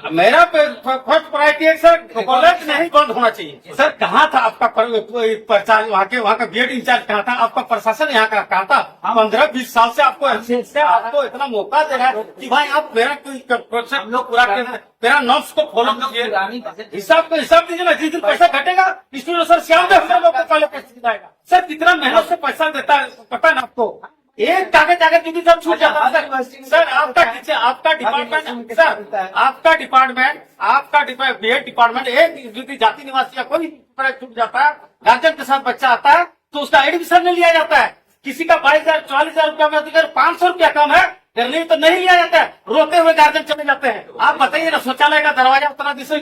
मेरा first priority है sir, college नहीं बंद होना चाहिए। सर कहाँ था आपका प्रचार, वहाँ का बीएड इंचार्ज कहाँ था, आपका प्रशासन यहाँ का कहाँ था? 15-20 साल से आपको आपको इतना मौका दे रहा है कि भाई आप मेरा प्रोसेस लोग पूरा कर, मेरा नॉर्म्स को फॉलो कीजिए, हिसाब दीजिए ना। जिस दिन पैसा घटेगा स्टूडेंट सर श्याम लोग को पहले पैसा दिलाएगा। सर कितना मेहनत से पैसा देता है पता है ना आपको? एक कागज यदि सब छूट जाता है सर, आपका डिपार्टमेंट सर, आपका बीएड डिपार्टमेंट एक यदि जाति निवासी या कोई छूट जाता है, गार्जियन के साथ बच्चा आता है तो उसका एडमिशन नहीं लिया जाता है। किसी का 22,000-44,000 रुपया में अगर 500 रुपया कम है करने तो नहीं लिया जाता है, रोते हुए गार्जियन चले जाते हैं। आप बताइए ना, शौचालय का दरवाजा उतना दिशा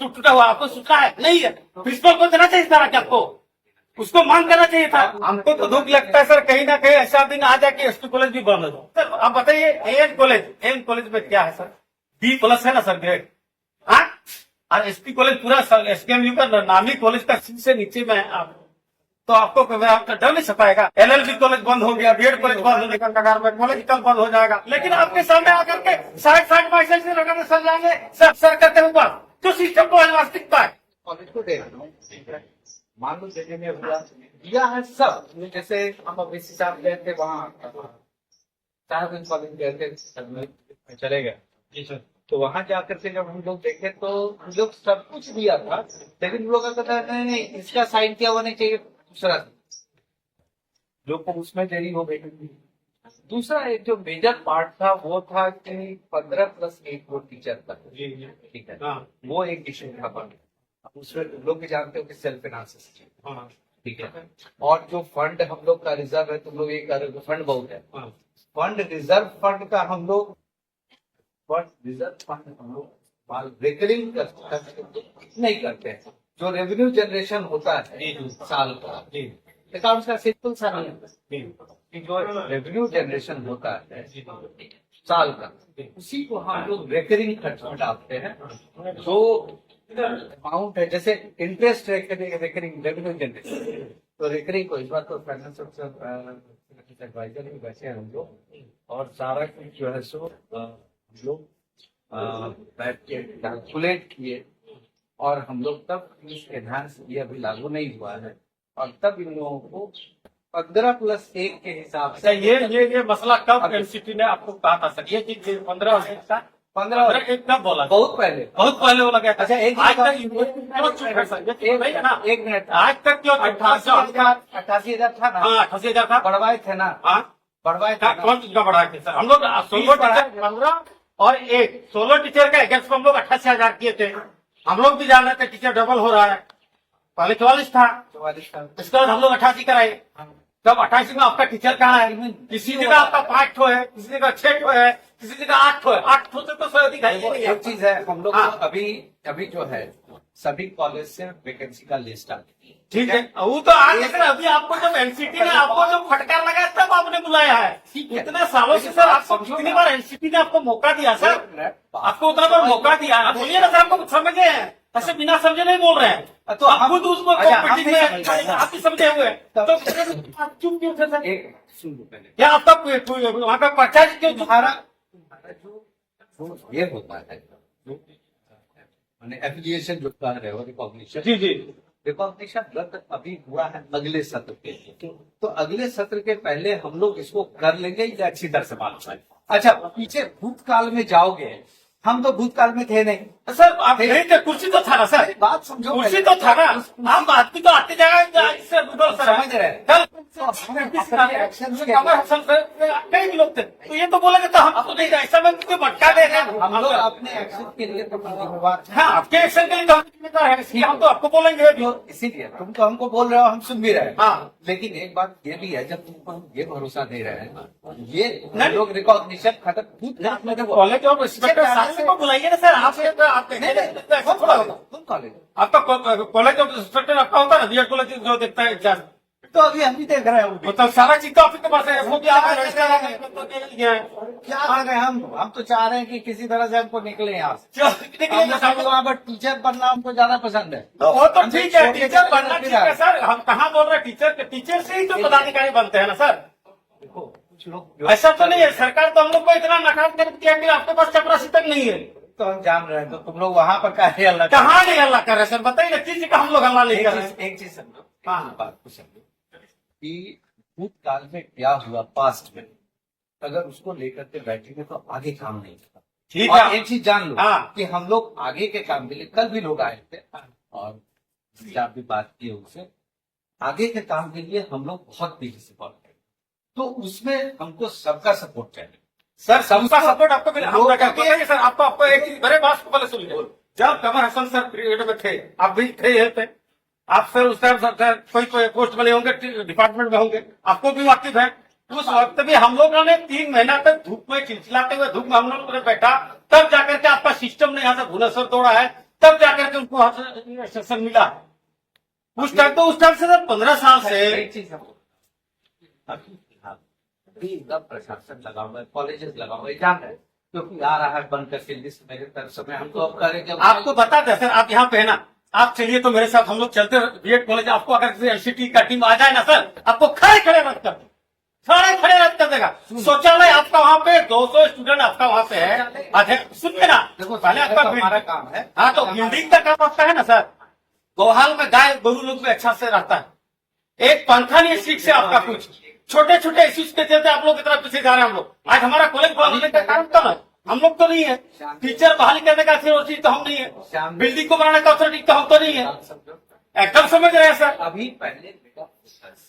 टूटा हुआ आपको सूचना है? नहीं है। प्रिंसिपल को देना चाहिए था क्या आपको? उसको मांग करना चाहिए था। हमको तो दुख लगता है सर, कहीं ना कहीं ऐसा दिन आ जाए कि एसपी कॉलेज भी बंद हो जाए। सर आप बताइए एम कॉलेज में क्या है सर? B+ है ना सर ग्रेड, हाँ? और एसपी कॉलेज पूरा SKMU का नामी कॉलेज का से नीचे में आप, तो आपको आपका डर नहीं सताएगा? LLB कॉलेज बंद हो गया, बीएड कॉलेज बंद होने का कगार में, कॉलेज कल बंद हो जाएगा, लेकिन आपके सामने आकर के 60 पैसे से लगाने सर जाएंगे सर करते हुए बात, तो सिस्टम को वास्तविकता है। कॉलेज को दे मान लो जगह में दिया है सब, जैसे हम अवैसी साहब गए थे वहाँ साहब कॉलेज गए थे, चले गए तो वहाँ जाकर के जब हम लोग देखे तो हम लोग सब कुछ दिया था, लेकिन लोग कहता है नहीं इसका साइन किया होना चाहिए दूसरा, लोग को उसमें देरी हो गई। दूसरा एक जो मेजर पार्ट था वो था कि 15+1 वो टीचर था, ठीक है, वो एक इशू था। उसमें लोग भी जानते हो कि सेल्फ फाइनेंस, ठीक है, और जो फंड हम लोग का रिजर्व है, तुम लोग ये कर रहे हो फंड बहुत है, फंड रिजर्व फंड का हम लोग रिकरिंग नहीं करते हैं। जो रेवेन्यू जनरेशन होता है साल का, अकाउंट्स का सिंपल सा नहीं है कि जो रेवेन्यू जनरेशन होता है साल का, उसी को हम लोग रिकरिंग खर्च में डालते हैं। जो अमाउंट है जैसे इंटरेस्ट रिकरिंग रेवेन्यू जनरेशन, तो रिकरिंग को इस बार तो फाइनेंस एडवाइजर भी बैठे हैं हम लोग, और सारा कुछ जो है सो हम लोग बैठ के कैलकुलेट किए, और हम लोग तब इसके ध्यान से ये अभी लागू नहीं हुआ है, और तब इन लोगों को 15+1 के हिसाब से ये मसला कब एनसीटी ने आपको कहा था सर? ये चीज 15 कब बोला? बहुत पहले बोला गया। अच्छा एक आज तक एक मिनट, आज तक क्यों 88,000 था ना? हाँ 88,000 था, बढ़वाए थे ना? हाँ बढ़वाए था। कौन चीज का बढ़ाए थे सर? हम लोग 15 और 16 टीचर का अगेंस्ट हम लोग 88,000 किए थे। हम लोग भी जान रहे थे टीचर डबल हो रहा है, पहले 44 था, इसके बाद हम लोग 88 कराए। तब 88 में आपका टीचर कहाँ है? किसी जगह आपका 5 ठो है, किसी जगह 6 ठो है, किसी जगह 8 ठो है। 8 ठो से तो सर दिखाई एक चीज है, हम लोग अभी जो है सभी कॉलेज से वैकेंसी का लिस्ट आ गई, ठीक है, वो तो आ गया सर। अभी आपको जब एनसीटी ने आपको जो फटकार लगाया तब आपने बुलाया है। इतने सालों से सर आपको कितनी बार एनसीटी ने आपको मौका दिया सर? आपको उतना बार मौका दिया, आप बोलिए ना सर, हमको कुछ समझे हैं, ऐसे बिना समझे नहीं बोल रहे हैं। तो आप खुद उसको आप भी समझे हुए तो आप चुप क्यों थे सर? क्या आपका वहाँ का पर्चा क्यों? तुम्हारा जो ये होता है एफिलिएशन जो कह रहे हो, रिकॉग्निशन, जी रिकॉग्निशन रद्द अभी हुआ है अगले सत्र के, तो अगले सत्र के पहले हम लोग इसको कर लेंगे, ये अच्छी तरह से मालूम है। अच्छा पीछे भूतकाल में जाओगे, हम तो भूतकाल में थे नहीं सर, आप नहीं थे, कुर्सी तो था ना सर, बात समझो, कुर्सी तो था ना, आप आदमी तो आते जाएगा समझ रहे हैं। कई भी लोग थे, तो ये तो बोलेंगे तो हम तो नहीं, ऐसा में क्यों भटका दे रहे हैं? हम लोग अपने एक्शन के लिए तो हाँ, आपके एक्शन के लिए तो हम इसलिए हम तो आपको बोलेंगे, इसीलिए तुम तो हमको बोल रहे हो, हम सुन भी रहे हैं। हाँ, लेकिन एक बात ये भी है, जब तुमको हम ये भरोसा दे रहे हैं, ये लोग रिकॉग्निशन खत्म कॉलेज ऑफ इंस्पेक्टर को बुलाइए ना सर। आप थोड़ा होता कॉलेज आपका कॉलेज ऑफ इंस्पेक्टर आपका होता है, बीएड कॉलेज जो देखता है एग्जाम, तो अभी हम भी देख रहे हैं, मतलब सारा चीज तो आपके पास है, वो भी आप क्या आ गए। हम तो चाह रहे हैं कि किसी तरह से हमको निकले यहाँ से, वो वहाँ पर टीचर बनना हमको ज्यादा पसंद है। तो ठीक है, टीचर बनना ठीक है सर, हम कहाँ बोल रहे हैं टीचर से ही तो पदाधिकारी बनते हैं ना सर। कुछ लोग ऐसा तो नहीं है, सरकार तो हम लोग को इतना नकार कर दिया कि आपके पास चपरासी तक नहीं है। तो हम जान रहे हैं, तो तुम लोग वहां पर काहे अल्लाह कहाँ नहीं हल्ला कर रहे सर, बताइए ना किस चीज का हम लोग हल्ला नहीं कर रहे हैं। एक चीज समझो, हाँ। बात को समझो कि भूतकाल में क्या हुआ, पास्ट में, अगर उसको लेकर के बैठेंगे तो आगे काम नहीं होगा। ठीक और है। एक चीज जान लो हाँ। कि हम लोग आगे के काम के लिए, कल भी लोग आए थे और जब भी बात की उनसे, आगे के काम के लिए हम लोग बहुत तेजी से बढ़ रहे हैं, तो उसमें हमको सबका सपोर्ट चाहिए। सर सबका सपोर्ट आपको मिला, हम लोग क्या बताइए सर, आपको एक चीज मेरे बात को पहले सुन लीजिए। जब कमर हसन सर पीरियड में थे, आप भी थे यहीं पे, आप सर उस टाइम सर कोई पोस्ट बने होंगे, डिपार्टमेंट में होंगे, आपको भी वाकिफ है। उस वक्त भी हम लोगों ने 3 महीना तक धूप में चिलचिलाते हुए, धूप में हम लोगों ने बैठा, तब जाकर के आपका सिस्टम ने यहाँ से भुवनेश्वर तोड़ा है, तब जाकर के उनको सेशन मिला। उस टाइम से सर 15 साल से एक चीज समझो, अभी एकदम प्रशासन लगा हुआ है, कॉलेजेस लगा हुआ है, जान रहे हैं, क्योंकि आ रहा है बंद करके लिस्ट मेरे तरफ से, मैं हमको अब करेंगे। आपको बता दें सर, आप यहाँ पे है ना, आप चलिए तो मेरे साथ हम लोग चलते हैं बीएड कॉलेज। आपको अगर एनसीटी का टीम आ जाए ना सर, आपको खड़े खड़े रद्द कर देगा, खड़े खड़े रद्द कर देगा। शौचालय आपका वहाँ पे 200 स्टूडेंट आपका वहाँ पे है, अध्यक्ष सुनिए ना, देखो पहले आपका हमारा काम है। हाँ, तो बिल्डिंग का काम आपका है ना सर। गोहाल में गाय गोरू लोग भी अच्छा से रहता है, एक पंखा नहीं ठीक से आपका, कुछ छोटे छोटे इश्यूज के चलते आप लोग इतना पीछे जा रहे हैं। हम लोग आज हमारा कॉलेज खोलने का कारण कौन है? हम लोग तो नहीं है। टीचर बहाली करने का अथॉरिटी तो हम नहीं है, बिल्डिंग को बनाने का अथॉरिटी तो हम तो नहीं है। एकदम समझ रहे हैं सर। अभी पहले मेरा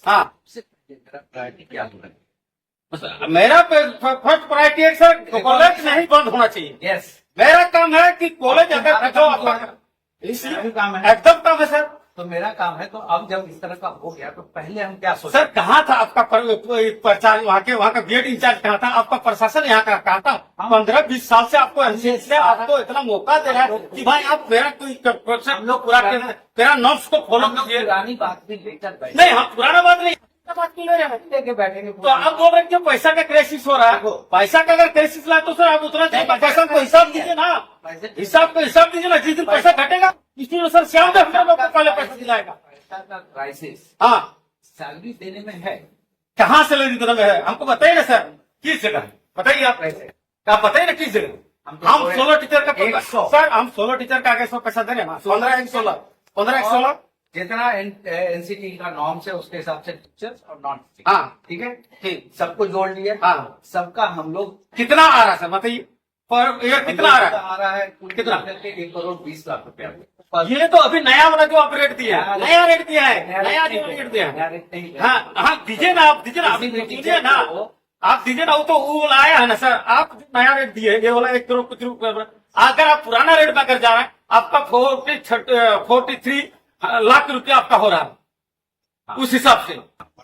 हाँ, प्रायोरिटी क्या होगा? मेरा फर्स्ट प्रायोरिटी है सर, कॉलेज नहीं बंद होना चाहिए। यस, मेरा काम है कि कॉलेज अगर जो आपका इसलिए काम है, एकदम काम है सर। तो मेरा काम है। तो अब जब इस तरह का हो गया तो पहले हम क्या सोचे? सर कहाँ था आपका प्रचार, वहाँ का बीएड इंचार्ज कहाँ था, आपका प्रशासन यहाँ का कहाँ था? 15-20 साल से आपको एनसीएस से आपको इतना मौका दे रहा है कि भाई आप मेरा कोई हम लोग पूरा मेरा नॉर्म्स को फॉलो कीजिए। पुरानी बात भी लेकर बैठे, नहीं, हम पुराना बात नहीं, बात क्यों ले रहे हैं? लेके बैठेंगे। तो आप बोल रहे हैं कि पैसा का क्राइसिस हो रहा है। पैसा का अगर क्राइसिस लाए तो सर आप उतना पैसा को हिसाब दीजिए ना, हिसाब दीजिए ना। जिस दिन पैसा घटेगा इसलिए सर श्याम देव को पहले पैसा दिलाएगा। पैसा का क्राइसिस हाँ, सैलरी देने में है। कहाँ से लेने देने में है? हमको बताइए ना सर, किस जगह है? बताइए आप कैसे, आप बताइए ना किस जगह। हम 16 टीचर का सर, हम 16 टीचर का आगे 100 पैसा दे रहे हैं। 15-16 जितना एनसीटी का नॉर्म है उसके हिसाब से टीचर्स और नॉन टीचर, हाँ ठीक है, ठीक। सबको जोड़ लिए। हाँ, सबका हम लोग कितना आ रहा है सर बताइए, पर ईयर कितना आ रहा है? आ रहा है कुल कितना? 1,20,00,000 रुपया। ये तो अभी नया वाला जो आप रेट दिया है, नया रेट दिया है, नया जो रेट दिया है। नया रेट नहीं है। हाँ हाँ, दीजिए ना, आप दीजिए ना, आप दीजिए ना, आप दीजिए ना। वो तो वो वाला आया है ना सर, आप नया रेट दिए, ये वाला 1 करोड़ कुछ रुपया। अगर आप पुराना रेट में अगर जा रहे हैं, आपका 43 लाख रुपया आपका हो रहा है उस हिसाब से।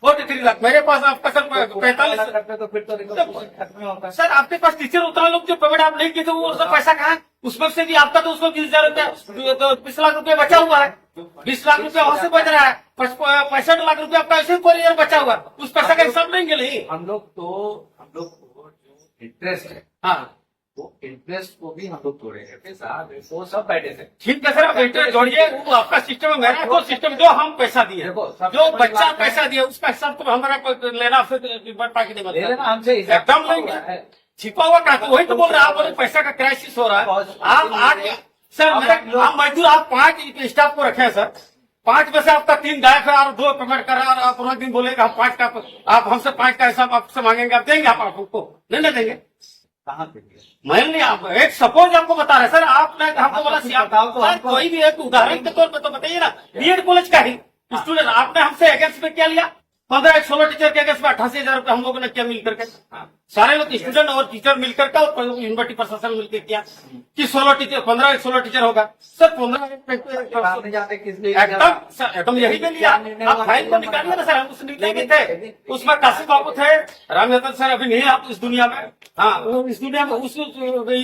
43 लाख मेरे पास, आपका सर 45 रुपये, तो फिर तो खत्म होता है। सर आपके पास टीचर उतना लोग जो पेमेंट आप नहीं किए थे, वो उसका पैसा कहाँ है? उसमें से भी आपका तो उसको 20,000 रुपया, तो 20 लाख रुपया बचा हुआ है। 20 लाख रुपया वहां से बच रहा है, 65 लाख रुपया आपका ऐसे पर ईयर बचा हुआ है। उस पैसा का हिसाब नहीं मिले। हम लोग को जो इंटरेस्ट है, हाँ, वो इंटरेस्ट को भी हम लोग तोड़े थे साहब, वो सब बैठे थे। ठीक है सर, आप इंटरेस्ट जोड़िए, वो आपका सिस्टम है। मेरा तो सिस्टम जो हम पैसा दिए, देखो, जो बच्चा पैसा दिया उसका हिसाब तो हमारा लेना आपसे बाकी नहीं ले लेना बनता। हमसे, एकदम लेंगे, छिपा हुआ का वही तो बोल रहे हैं। आप बोले पैसा का क्राइसिस हो रहा है। आप 8 सर, आप मजदूर, आप 5 स्टाफ को रखे हैं सर, 5 में से आपका 3 गायब है और 2 पेमेंट कर रहा है, और आप पूरा दिन बोलेगा हम 5 का, आप हमसे 5 का हिसाब आपसे मांगेंगे, आप देंगे? आप आपको नहीं देंगे? कहाँ पे दिया? मैं नहीं, आप एक सपोज आपको बता रहे सर, आपने हमको बोला बताओ तो सर, हमको। कोई भी एक उदाहरण के तौर पे तो बताइए ना। बीएड कॉलेज का ही स्टूडेंट, आपने हमसे अगेंस्ट में क्या लिया? 15-16 टीचर के अगेंस्ट में 88,000 रुपये हम लोगों ने क्या मिल करके, सारे लोग स्टूडेंट और टीचर मिलकर के और यूनिवर्सिटी प्रशासन मिलकर किया कि 16 टीचर, 15-16 टीचर होगा सर। 15 नहीं जाते किस लिए? एकदम सर, एकदम यही के लिया। आप फाइल को निकालिए ना सर, हम उस निर्णय में थे, उसमें कासिम बाबू थे, रामरतन सर अभी नहीं आप इस दुनिया में। हाँ, वो इस दुनिया में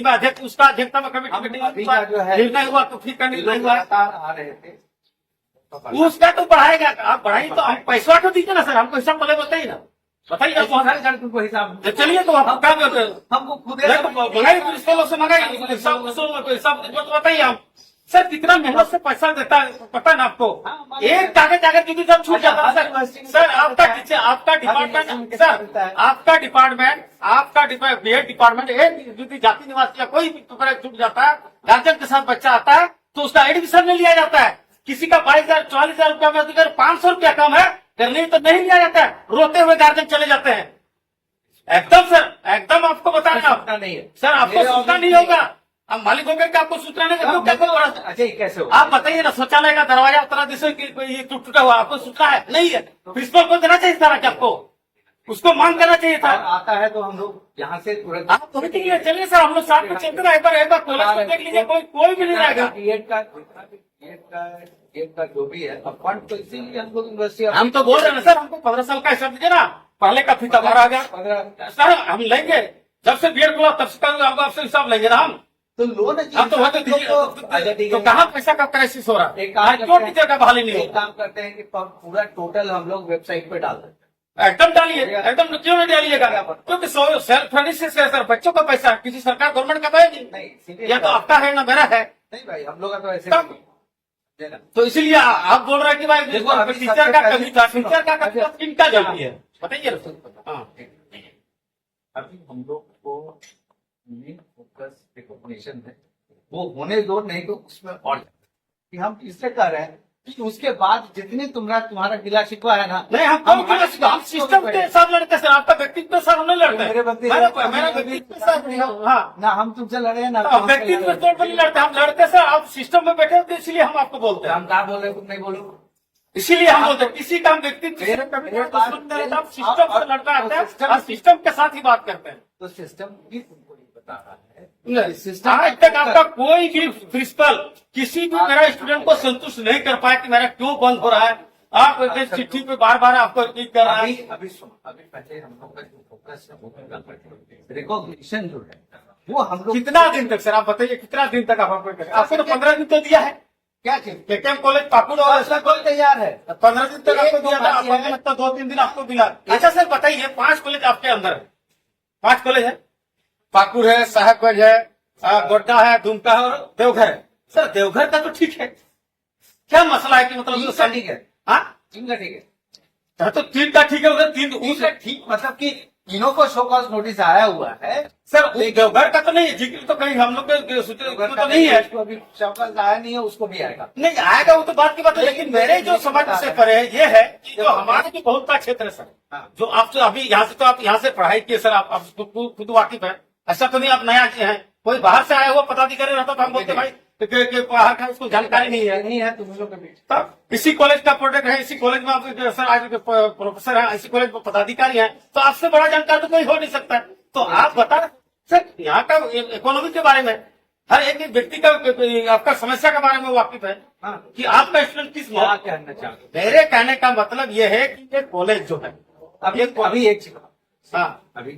अध्यक्ष, उसका अध्यक्षता में कमेटी निर्णय हुआ, तो फिर का निर्णय हुआ। आ रहे थे, उसका तो बढ़ाएगा, आप बढ़ाइए तो हम पैसा तो दीजिए ना सर, हमको हिसाब पहले बताइए ना, बताइए आप बहुत सारे तुमको हिसाब चलिए। तो हम क्या करते हैं? हमको खुद मंगाइए पुलिस वालों से, मंगाइए हिसाब, हिसाब बताइए। हम सर कितना मेहनत से पैसा देता है पता है ना आपको। हाँ, एक कागज अगर दीदी सब छूट जाता है सर आपका डिपार्टमेंट सर आपका बीएड डिपार्टमेंट एक यदि जाति निवासी या कोई भी पेपर छूट जाता है, गार्जियन के साथ बच्चा आता है तो उसका एडमिशन नहीं लिया जाता है। किसी का 22,000 44,000 रुपया में अगर 500 रुपया कम है नहीं तो नहीं लिया जाता है, रोते हुए गार्जियन चले जाते हैं। एकदम सर एकदम आपको बता रहे हैं आप नहीं है सर, आपको सूचना नहीं होगा। अब मालिक होकर के आपको सूचना नहीं होगा, कैसे होगा? अच्छा ये कैसे हो? आप बताइए ना, शौचालय का दरवाजा उतना जैसे कि कोई ये टूटा हुआ आपको सूचना है नहीं है? प्रिंसिपल को देना चाहिए था कि आपको उसको मांग करना चाहिए था। आता है तो हम लोग यहाँ से तुरंत आप तो चलिए सर, हम लोग साथ में चलते रहे, एक बार कॉलेज में देख लीजिए, कोई भी नहीं रहेगा। बीएड का जो भी है अब फंड तो इसीलिए हम लोग यूनिवर्सिटी हम तो बोल रहे हैं सर, हमको 15 साल का हिसाब दीजिए ना, पहले का फीता भरा गया 15 सर, हम लेंगे जब से बीएड खुला तब से आपसे हिसाब लेंगे ना हम। तो लोन हम तो वहाँ तो कहाँ पैसा का क्राइसिस हो रहा है? एक काम क्यों टीचर का बहाली नहीं एक होता? काम करते हैं कि पूरा टोटल हम लोग वेबसाइट पे डाल देते हैं। एकदम डालिए, एकदम क्यों नहीं डालिएगा? क्योंकि सेल्फ फाइनेंस से सर बच्चों का पैसा किसी सरकार गवर्नमेंट का तो है नहीं, सीधे या तो आपका है ना मेरा है। नहीं भाई, हम लोग का तो ऐसे तब तो इसीलिए आप बोल रहे हैं कि भाई देखो, अभी टीचर का सबसे कमी था, टीचर का कमी था, किनका जरूरी है बताइए ना। हाँ अभी हम लोग को मेन फोकस रिकॉग्निशन है, वो होने दो, नहीं तो उसमें और कि हम इससे कर रहे हैं कि उसके बाद जितनी तुम्हारा गिला शिकवा है ना, नहीं हम सिस्टम के साथ लड़ते हैं सर, आपका व्यक्तित्व के साथ हम नहीं लड़ते हैं। मेरा व्यक्तित्व के साथ नहीं, हाँ ना हम तुमसे लड़े हैं ना व्यक्तित्व के तौर पर नहीं लड़ते, हम लड़ते हैं सर, आप सिस्टम में बैठे होते इसलिए हम आपको बोलते हैं। हम कहा बोले तुम नहीं बोलो, इसीलिए हम बोलते हैं किसी काम व्यक्तित्व से कभी दुश्मन नहीं रहता, हम सिस्टम से लड़ना आता है और सिस्टम के साथ ही बात करते हैं। तो सिस्टम भी तुमको ये बता रहा है। आज तक आपका कोई भी प्रिंसिपल किसी भी मेरा स्टूडेंट को संतुष्ट नहीं कर पाया कि मेरा क्यों बंद हो रहा है। आप चिट्ठी पे बार बार आपको रिपीट कर रहा है। अभी पहले हम लोग का जो फोकस है वो रिकॉग्निशन जो है वो हम लोग कितना दिन तक सर आप बताइए, कितना दिन तक आप आपको तो 15 दिन तो दिया है क्या चीज केकेएम कॉलेज पाकुड़ और फैसला कोई तैयार है। 15 दिन तक आपको दिया था, आपको लगता 2-3 दिन आपको मिला। अच्छा सर बताइए, 5 कॉलेज आपके अंदर है, 5 कॉलेज है, पाकुड़ है, साहेबगंज है, गोड्डा है, दुमका है और देवघर है। सर देवघर का तो ठीक है, क्या मसला है कि मतलब तीन का ठीक है, हाँ तीन का ठीक है, तो 3 का ठीक है, उधर 3 उसका ठीक मतलब कि तीनों को शो कॉज नोटिस आया हुआ है। सर देवघर का तो नहीं है, जिक्र तो कहीं हम लोग के सूत्र में तो नहीं है, उसको अभी शो कॉज आया नहीं है, उसको भी आएगा। नहीं आएगा वो तो बात की बात है, लेकिन मेरे जो समझ से परे है ये है कि जो हमारे जो बहुत का क्षेत्र है सर, जो आप तो अभी यहाँ से तो आप यहाँ से पढ़ाई किए सर, आप खुद वाकिफ है, ऐसा तो नहीं आप नया हैं, कोई बाहर से आया हुआ पदाधिकारी रहता तो हम बोलते भाई कि बाहर का उसको जानकारी नहीं है। तुम लोग के बीच तब इसी कॉलेज का प्रोडक्ट है, इसी कॉलेज में आप सर आज प्रोफेसर है, इसी कॉलेज में पदाधिकारी है, तो आपसे बड़ा जानकार तो कोई हो नहीं सकता। तो आप बता सर यहाँ का इकोनॉमी के बारे में, हर एक व्यक्ति का आपका समस्या के बारे में वाकिफ है कि आपका स्टूडेंट किस क्या कहना चाहते मेरे कहने का मतलब ये है कि ये कॉलेज जो है अभी एक चीज हाँ अभी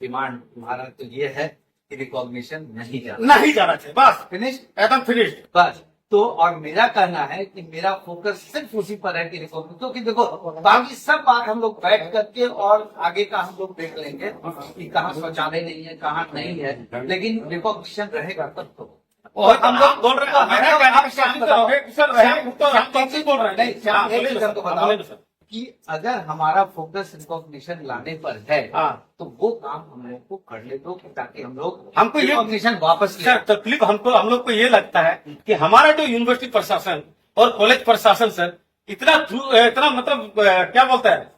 डिमांड तुम्हारा तो ये है कि रिकॉग्निशन नहीं जाना चाहिए, बस फिनिश एकदम फिनिश्ड। बस तो और मेरा कहना है कि मेरा फोकस सिर्फ उसी पर है कि रिकॉग्निशन, क्योंकि देखो बाकी सब बात हम लोग बैठ करके और आगे का हम लोग देख लेंगे कि कहाँ शौचालय नहीं है कहाँ नहीं है, लेकिन रिकॉग्निशन रहेगा तब तो। और हम लोग बोल रहे हैं कि अगर हमारा फोकस रिकॉग्निशन लाने पर है तो वो काम हम लोग को करने दो ताकि हम लोग हमको ये रिकॉग्निशन वापस ले। सर तकलीफ हम लोग को ये लगता है कि हमारा जो यूनिवर्सिटी प्रशासन और कॉलेज प्रशासन सर इतना मतलब क्या बोलता है,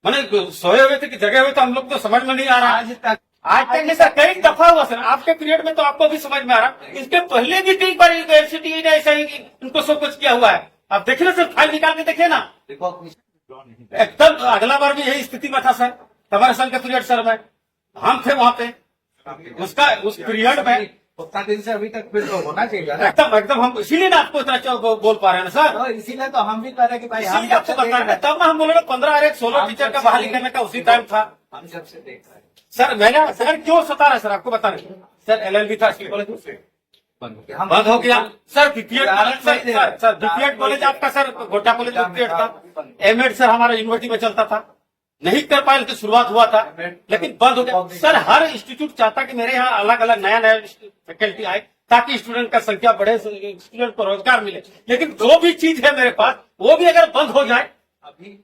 मैंने सोए हुए थे कि जगह हुए तो हम लोग तो समझ में नहीं आ रहा आज तक नहीं सर, कई दफा हुआ सर, आपके पीरियड में तो आपको भी समझ में आ रहा, इसके पहले भी कई बार यूनिवर्सिटी ने ऐसा ही इनको सब कुछ किया हुआ है। आप देखिए ना सर, फाइल निकाल के देखिए ना, रिकॉग्निशन एकदम अगला बार भी यही स्थिति में था सर, हमारे साल के पीरियड सर में हम थे वहाँ पे, उस पीरियड में उतना दिन से अभी तक फिर तो होना चाहिए ना। एकदम हम इसीलिए ना आपको इतना बोल पा रहे हैं ना सर, तो इसीलिए तो हम भी कह रहे हैं कि भाई हम इसीलिए आपको बता रहे हैं, तब ना हम बोले 15 और 16 टीचर का बहाली करने का उसी टाइम था। हम जब से देख रहे हैं सर मैंने सर क्यों सता रहा है सर, आपको बता रहे सर, LLB था स्किल कॉलेज से बंद हो गया sir, BPEd college sir BPEd college आपका सर गोड्डा कॉलेज बीपीएड था, एमएड सर हमारा यूनिवर्सिटी में चलता था, नहीं कर पाए तो शुरुआत हुआ था लेकिन बंद हो गया सर। हर इंस्टीट्यूट चाहता कि मेरे यहाँ अलग अलग नया फैकल्टी आए, ताकि स्टूडेंट का संख्या बढ़े, स्टूडेंट को रोजगार मिले। लेकिन जो भी चीज है मेरे पास वो भी अगर बंद हो जाए, अभी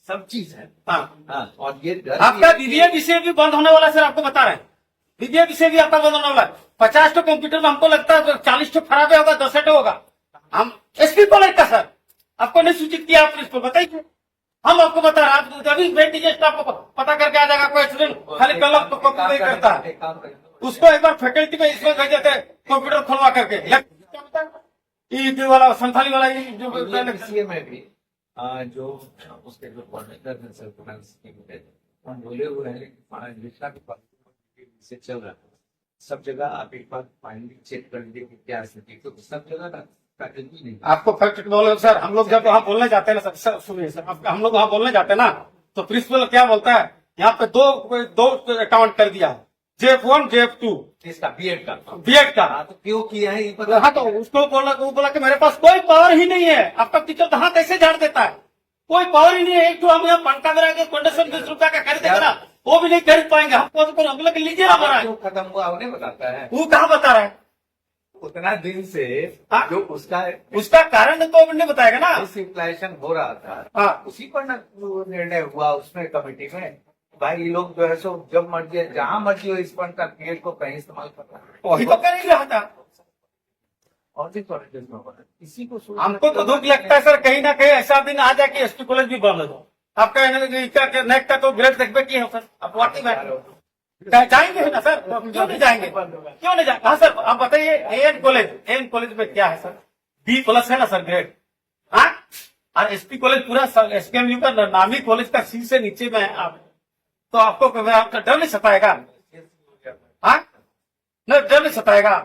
सब चीज है। हाँ, हाँ, और ये डर आपका भी है बीबीए विषय भी बंद होने वाला है सर, आपको बता रहे हैं। बीबीए विषय भी आपका बंद होने वाला है। 50 तो कंप्यूटर में हमको लगता है 40 तो खराब होगा, 10 होगा। हम एसपी कॉलेज का सर आपको नहीं सूचित किया, आप इसको बताइए। हम आपको बता रहे हैं, आप अभी वेट कीजिए, आपको पता करके आ जाएगा। कोई स्टूडेंट खाली गलत तो कॉपी नहीं करता है, एक काम करें, उसको एक बार फैकल्टी में इसमें भेज देते कंप्यूटर खुलवा करके। ये वाला संथाली वाला ये जो सीए में भी जो उसके जो कोऑर्डिनेटर है सर फाइनेंस के, हम बोले हुए हैं कि जितना भी से चल रहा है सब जगह आप एक बार फाइनली चेक कर लीजिए कि क्या स्थिति, तो सब जगह ना फैकल्टी नहीं। आपको फैक्ट बोले सर, हम लोग जब वहाँ बोलने जाते हैं ना सर, सुनिए सर, हम लोग वहाँ बोलने जाते हैं ना तो प्रिंसिपल क्या बोलता है, यहाँ पे दो अकाउंट कर दिया है, JF1 JF2 इसका बीएड का का। तो क्यों किया है ये पता। हाँ, तो उसको बोला कि मेरे पास कोई पावर ही नहीं है। आपका टीचर तो हाथ ऐसे झाड़ देता है, कोई पावर ही नहीं है। एक तो हम यहाँ पंखा करा के कंडीशन 20 रुपया का खरीदेगा ना, वो भी नहीं खरीद पाएंगे। हमको तो हम लोग लीजिए ना हमारा, जो खत्म हुआ उन्हें बताता है, वो कहाँ बता रहा है। उतना दिन से हाँ? जो उसका कारण तो नहीं बताएगा ना। डिसइंफ्लेशन हो रहा था, हाँ, उसी पर ना वो निर्णय हुआ उसमें कमेटी में, भाई ये लोग जो है सो जब मर्जी है जहां मर्जी हो इस फंड का पीएड को कहीं इस्तेमाल करना है। वही तो कर ही रहा था। और भी कॉलेजेस में होना है। इसी को हमको तो दुख लगता है सर, कहीं ना कहीं ऐसा दिन आ जाए कि एसपी कॉलेज भी बंद हो। आपका नेक्स्ट का तो ग्रेड देखते की है सर, आप वाकई में जाएंगे ना सर, क्यों नहीं जाएंगे, क्यों नहीं जाएंगे। हाँ सर, आप बताइए एएन कॉलेज में क्या है सर, B+ है ना सर ग्रेड। हाँ, और एसपी कॉलेज पूरा SKMU का नामी कॉलेज का C से नीचे में है आप, तो आपको आपका डर नहीं सताएगा। हाँ, नहीं डर नहीं सताएगा।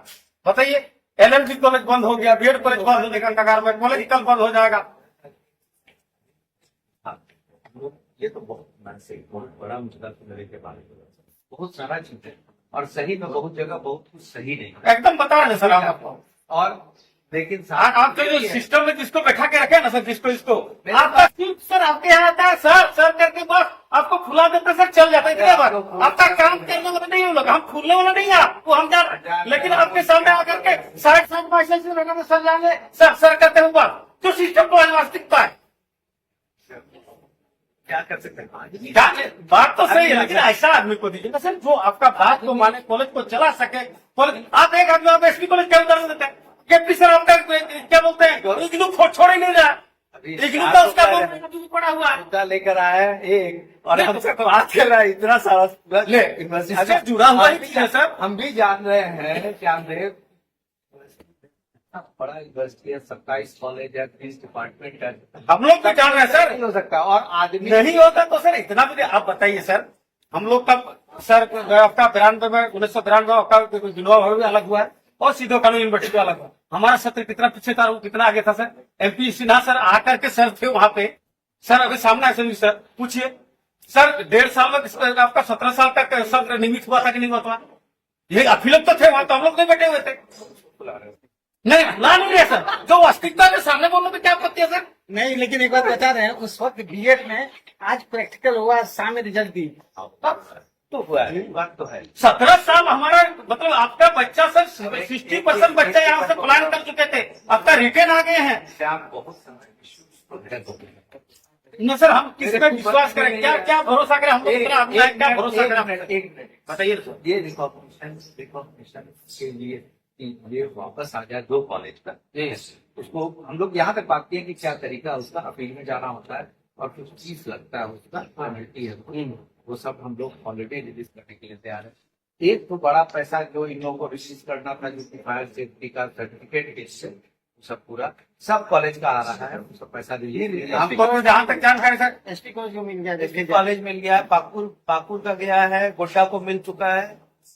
बताइए LLB कॉलेज बंद हो गया, BEd कॉलेज बंद हो गया, गवर्नमेंट कॉलेज कल बंद हो जाएगा। ये तो बहुत बड़ा मुद्दा मेरे के बारे में, बहुत सारा चीज है और सही में बहुत जगह बहुत कुछ सही नहीं है। एकदम बता रहे सर आपको। और लेकिन आपके जो सिस्टम में जिसको बैठा के रखे ना सर, जिसको आपका सर आपके यहाँ आता है सर करके बस आपको खुला देते सर, चल जाता है इतने बार। आपका काम करने वाला नहीं है लोग, हम खुलने वाला नहीं है वो हम जान, लेकिन आपके सामने आकर के 60-65 से लगा सर जाने सर करते हुए बात, तो सिस्टम को वास्तविकता है। क्या कर सकते हैं, बात तो सही है, लेकिन ऐसा आदमी को दीजिए ना सर जो आपका बात को माने, कॉलेज को चला सके। कॉलेज आप एक आदमी आप एसपी कॉलेज क्या उदाहरण देते हैं, केपी सर आपका क्या बोलते हैं, इग्नू छोड़ ही नहीं रहा, इग्नू का उसका पड़ा हुआ है, मुद्दा लेकर आया है एक, और हमसे बात कर रहा है इतना सारा इससे जुड़ा हुआ ही है सर। हम भी जान रहे हैं कि हमने बड़ा यूनिवर्सिटी है, 27 कॉलेज है, 30 डिपार्टमेंट है, हम लोग भी जान रहे हैं सर, नहीं हो सकता। और आदमी नहीं होता तो सर इतना भी आप बताइए सर, हम लोग का सर आपका 92 में 1992 आपका विनोबा भावे भी अलग हुआ है और सीधो कानून यूनिवर्सिटी भी अलग हुआ। हमारा सत्र कितना पीछे था, वो कितना आगे था सर। MP सिन्हा सर आकर के सर थे वहां पे सर, अभी सामने ऐसे नहीं सर, पूछिए सर 1.5 साल में आपका 17 साल तक सत्र नियमित हुआ था कि नहीं हुआ था। ये अफिलत तो थे वहां, तो हम लोग नहीं बैठे हुए थे। नहीं बुला नहीं रहे सर, जो वास्तविकता के सामने बोलने में क्या आपत्ति है सर। नहीं, लेकिन एक बात बता रहे हैं, उस वक्त बीएड में आज प्रैक्टिकल हुआ, शाम में रिजल्ट दी। तो हुआ है, बात तो है। 17 साल हमारा मतलब आपका बच्चा सर 60% बच्चा यहाँ से प्लान कर चुके थे, आपका रिटर्न आ गए हैं। श्याम बहुत समय न सर, हम किस पे विश्वास करें, क्या भरोसा करें, हम लोग क्या भरोसा करें, एक मिनट बताइए सर। ये रिकॉग्निशन के लिए कि ये वापस आ जाए 2 कॉलेज का, उसको हम लोग यहाँ तक बात किए कि क्या तरीका उसका, अपील में जाना होता है और कुछ चीज लगता है उसका पेनल्टी है, वो सब हम लोग ऑलरेडी रिलीज करने के लिए तैयार है। एक तो बड़ा पैसा जो इन लोगों को रिलीज करना था, जो फायर सेफ्टी का सर्टिफिकेट सब पूरा सब कॉलेज का आ रहा है, वो सब पैसा रिलीज। हमको जहाँ तक जानकारी सर एसपी कॉलेज को मिल गया, कॉलेज मिल गया है, पाकुर का गया है, गोड्डा को मिल चुका है,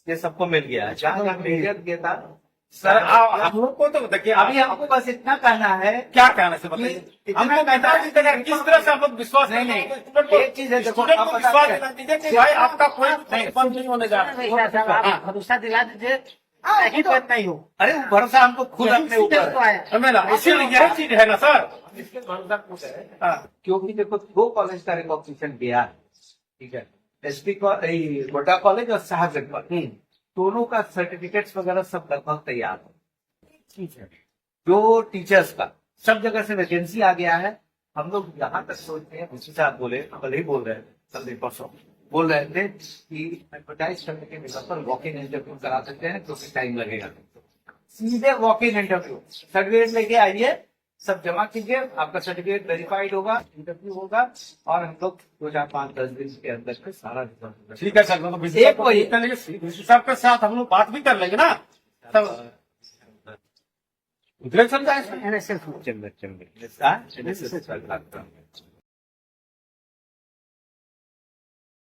ये सबको मिल गया है। जहाँ गया था सर, हम लोग को तो देखिए अभी हमको बस इतना कहना है, क्या कहना से बताइए, हमको कहता है किस तरह से आप लोग विश्वास नहीं, एक चीज है, स्टूडेंट को विश्वास दिला दीजिए कि भाई आपका कोई बंद नहीं होने जा रहा है। भरोसा दिला दीजिए, ताकि बात नहीं हो। अरे वो भरोसा हमको खुद अपने ऊपर है। इसीलिए यही चीज है ना सर, क्योंकि देखो 2 कॉलेज का रिकॉग्निशन गया है, ठीक है, एसपी गोड्डा कॉलेज और साहबगंज कॉलेज, दोनों का सर्टिफिकेट्स वगैरह सब लगभग तैयार है। ठीक है। जो टीचर्स का सब जगह से वैकेंसी आ गया है। हम लोग यहाँ तक सोचते हैं, उसी साहब बोले, कल ही बोल रहे थे, कल परसों बोल रहे थे कि एडवर्टाइज करने के बिना पर वॉक इन इंटरव्यू करा सकते हैं क्योंकि टाइम लगेगा। सीधे वॉक इन इंटरव्यू, सर्टिफिकेट लेके आइए, सब जमा कीजिए, आपका सर्टिफिकेट वेरीफाइड होगा, इंटरव्यू होगा और हम लोग 2, 4, 5, 10 दिन के अंदर से सारा रिजल्ट। ठीक है सर, मतलब एक वही- साहब के साथ हम लोग बात भी कर लेंगे ना, तब उधर चल जाए। NSS चल रहा है।